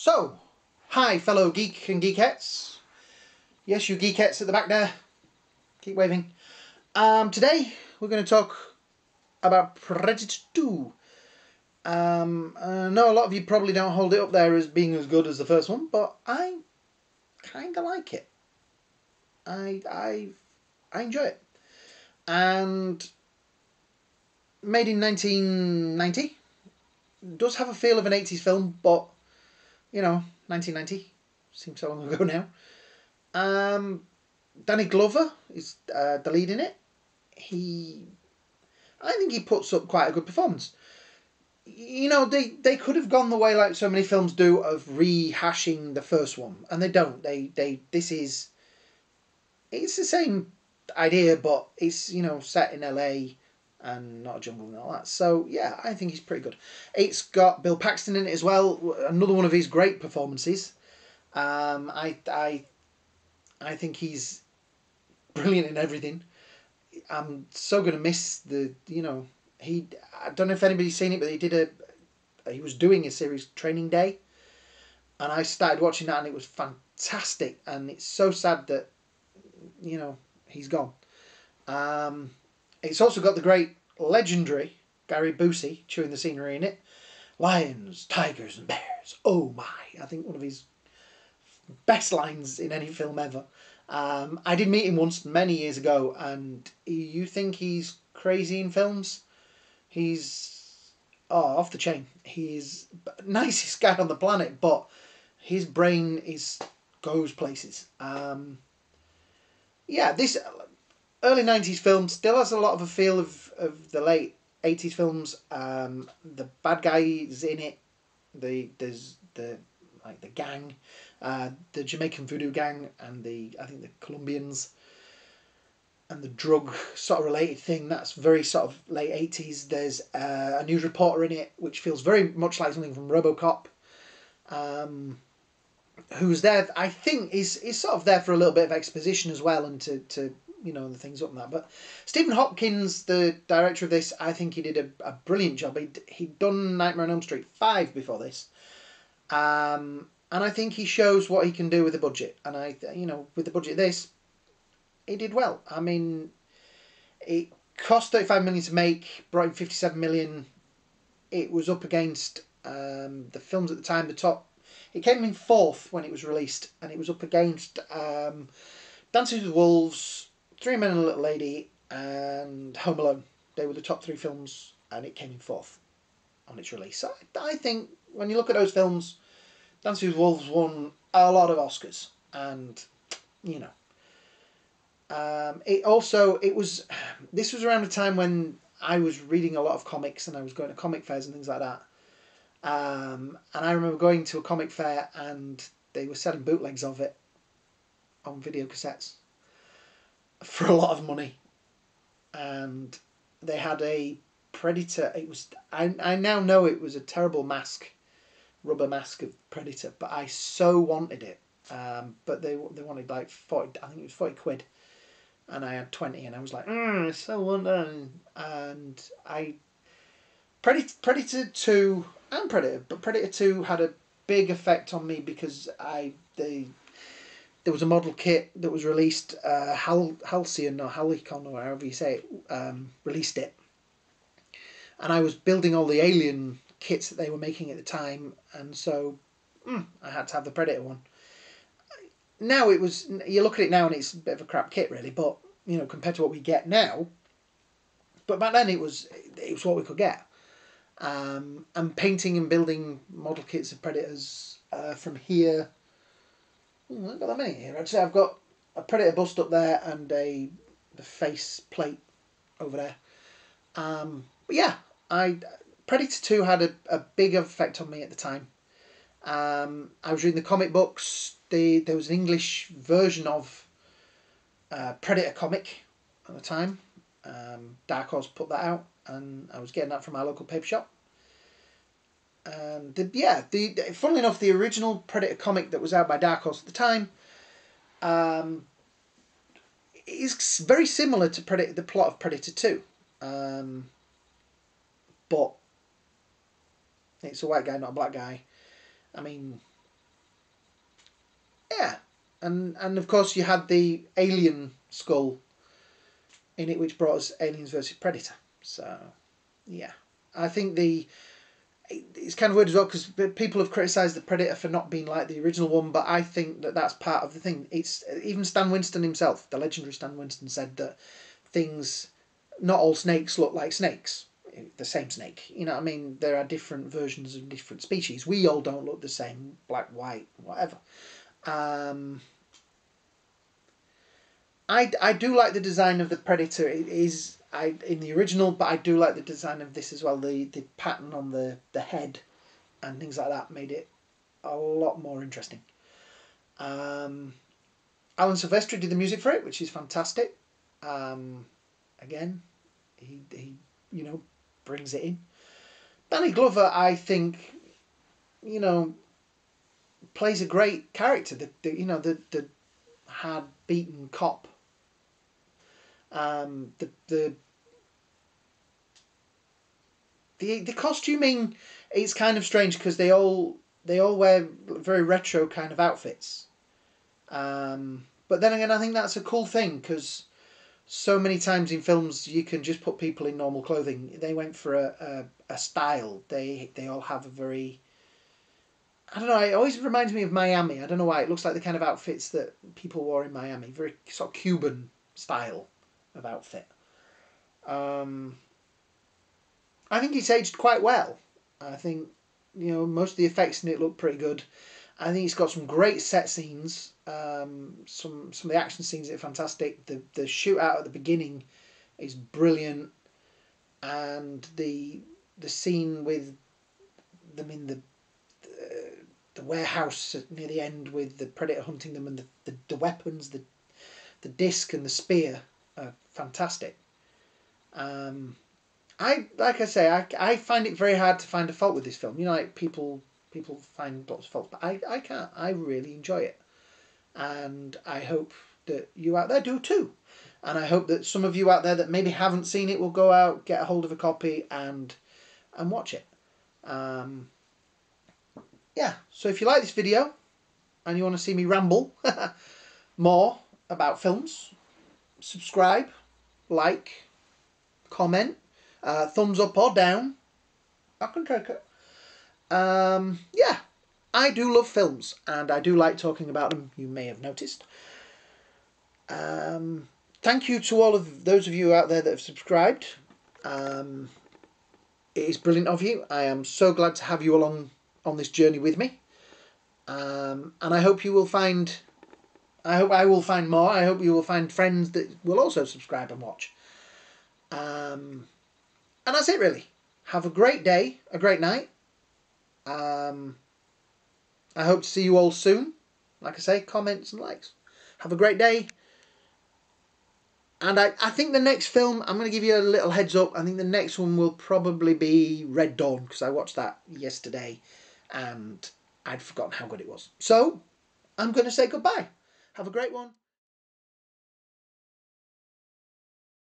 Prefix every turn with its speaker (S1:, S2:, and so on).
S1: So, hi fellow geek and geekettes. Yes, you geekettes at the back there. Keep waving. Today we're going to talk about Predator 2. I know a lot of you probably don't hold it up there as being as good as the first one, but I kind of like it. I enjoy it. And made in 1990. Does have a feel of an 80s film, but, you know, 1990. Seems so long ago now. Danny Glover is the lead in it. I think he puts up quite a good performance. You know, they could have gone the way like so many films do of rehashing the first one, and they don't. It's the same idea, but it's, you know, set in LA and not a jungle and all that. So yeah, I think he's pretty good. It's got Bill Paxton in it as well. Another one of his great performances. I think he's brilliant in everything. I'm so going to miss I don't know if anybody's seen it, but he was doing a series Training Day, and I started watching that and it was fantastic, and it's so sad that, you know, he's gone. It's also got the great legendary Gary Busey chewing the scenery in it. Lions, tigers and bears. Oh my. I think one of his best lines in any film ever. I did meet him once many years ago, and you think he's crazy in films? He's off the chain. He's the nicest guy on the planet, but his brain goes places. This early 90s film still has a lot of a feel of the late 80s films. The bad guys in it. There's the gang, the Jamaican voodoo gang, and I think the Colombians, and the drug sort of related thing. That's very sort of late 80s. There's a news reporter in it, which feels very much like something from RoboCop. Who's there? I think is sort of there for a little bit of exposition as well, and to you know, the things up and that. But Stephen Hopkins, the director of this, I think he did a brilliant job. He'd done Nightmare on Elm Street 5 before this. And I think he shows what he can do with a budget. And with the budget of this, he did well. I mean, it cost 35 million to make, brought in 57 million. It was up against the films at the time. It came in fourth when it was released, and it was up against Dances with Wolves, Three Men and a Little Lady, and Home Alone. They were the top three films, and it came in fourth on its release. So I think when you look at those films, Dances with Wolves won a lot of Oscars, and you know, this was around the time when I was reading a lot of comics, and I was going to comic fairs and things like that. And I remember going to a comic fair, and they were selling bootlegs of it on video cassettes for a lot of money, and they had a Predator. I now know it was a terrible rubber mask of Predator, but I so wanted it. But they wanted like 40. I think it was 40 quid, and I had 20, and I was like, I so want that. And Predator 2 and Predator, but Predator 2 had a big effect on me because there was a model kit that was released, Halcyon or Halicon or however you say it, released it. And I was building all the Alien kits that they were making at the time, and so I had to have the Predator one. Now you look at it now and it's a bit of a crap kit really, but you know, compared to what we get now. But back then it was what we could get. And painting and building model kits of Predators from here. I haven't got that many here. Actually, I've got a Predator bust up there and the face plate over there. But yeah, Predator 2 had a big effect on me at the time. I was reading the comic books. There was an English version of Predator comic at the time. Dark Horse put that out, and I was getting that from our local paper shop. And funnily enough, the original Predator comic that was out by Dark Horse at the time is very similar to the plot of Predator 2. But it's a white guy, not a black guy. I mean, and of course you had the alien skull in it, which brought us Aliens versus Predator. So yeah, I think it's kind of weird as well because people have criticised the Predator for not being like the original one, but I think that that's part of the thing. It's even Stan Winston himself, the legendary Stan Winston, said that not all snakes look like snakes. The same snake, you know what I mean? There are different versions of different species. We all don't look the same, black, white, whatever. I do like the design of the Predator. It is in the original, but I do like the design of this as well. The pattern on the head and things like that made it a lot more interesting. Alan Silvestri did the music for it, which is fantastic. Again, he brings it in. Danny Glover, I think, plays a great character. The hard beaten cop. The costuming, it's kind of strange because they all wear very retro kind of outfits. But then again, I think that's a cool thing because so many times in films you can just put people in normal clothing. They went for a style. They all have a very, I don't know, it always reminds me of Miami. I don't know why. It looks like the kind of outfits that people wore in Miami. Very sort of Cuban style of outfit. I think it's aged quite well. I think, most of the effects in it look pretty good. I think it's got some great set scenes. Some of the action scenes are fantastic. The shootout at the beginning is brilliant, and the scene with them in the warehouse near the end with the Predator hunting them and the weapons, the disc and the spear are fantastic. Like I say, I find it very hard to find a fault with this film. Like people find lots of faults, but I can't. I really enjoy it, and I hope that you out there do too. And I hope that some of you out there that maybe haven't seen it will go out, get a hold of a copy, and watch it. Yeah. So if you like this video and you want to see me ramble more about films, subscribe, like, comment. Thumbs up or down. I can take it. Yeah, I do love films and I do like talking about them. You may have noticed. Thank you to all of those of you out there that have subscribed. It is brilliant of you. I am so glad to have you along on this journey with me. And I hope you will find. I hope I will find more. I hope you will find friends that will also subscribe and watch. And that's it really. Have a great day, a great night. I hope to see you all soon. Like I say, comments and likes. Have a great day. And I think the next film, I'm going to give you a little heads up. I think the next one will probably be Red Dawn because I watched that yesterday and I'd forgotten how good it was. So I'm going to say goodbye. Have a great one.